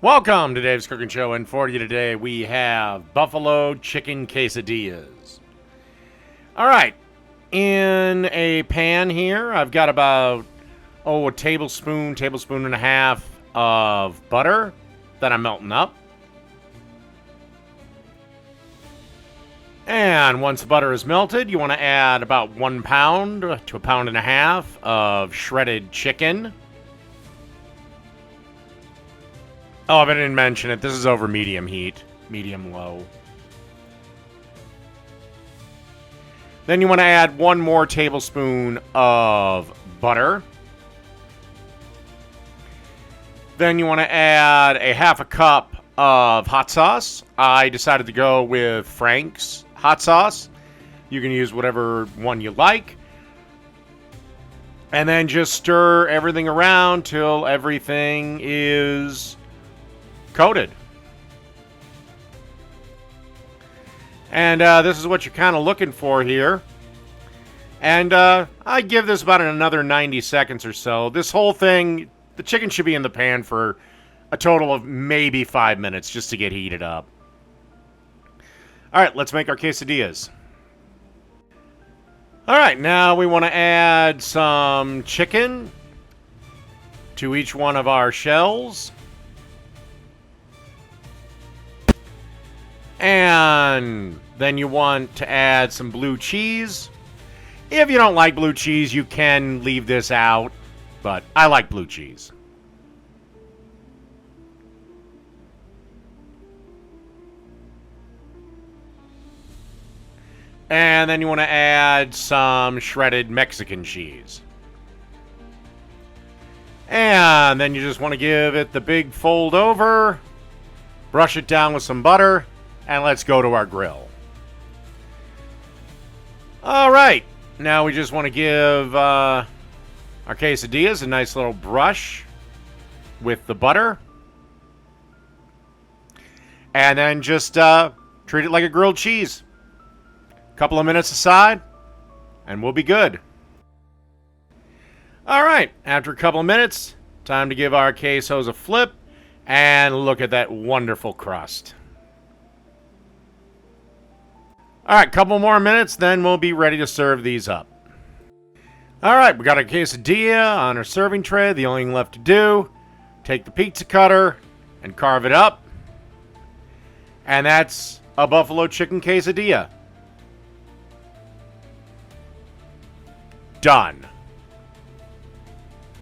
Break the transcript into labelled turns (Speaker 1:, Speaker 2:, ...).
Speaker 1: Welcome to Dave's Cooking Show, and for you today we have Buffalo Chicken Quesadillas. Alright, in a pan here I've got about, a tablespoon and a half of butter that I'm melting up. And once the butter is melted, you want to add about 1 pound to a pound and a half of shredded chicken. Oh, I didn't mention it. This is over medium heat. Medium-low. Then you want to add 1 more tablespoon of butter. Then you want to add a half a cup of hot sauce. I decided to go with Frank's hot sauce. You can use whatever one you like. And then just stir everything around till everything is coated. And this is what you're kind of looking for here. And I give this about another 90 seconds or so. This whole thing, the chicken should be in the pan for a total of maybe 5 minutes just to get heated up. Alright, let's make our quesadillas. Alright, now we want to add some chicken to each one of our shells. And then you want to add some blue cheese. If you don't like blue cheese, you can leave this out, but I like blue cheese. And then you want to add some shredded Mexican cheese. And then you just want to give it the big fold over, brush it down with some butter, and let's go to our grill. Alright, now we just want to give our quesadillas a nice little brush with the butter. And then just treat it like a grilled cheese. Couple of minutes aside, and we'll be good. Alright, after a couple of minutes, time to give our quesos a flip, and look at that wonderful crust. Alright, couple more minutes, then we'll be ready to serve these up. Alright, we got our quesadilla on our serving tray. The only thing left to do, take the pizza cutter and carve it up. And that's a Buffalo Chicken Quesadilla. Done.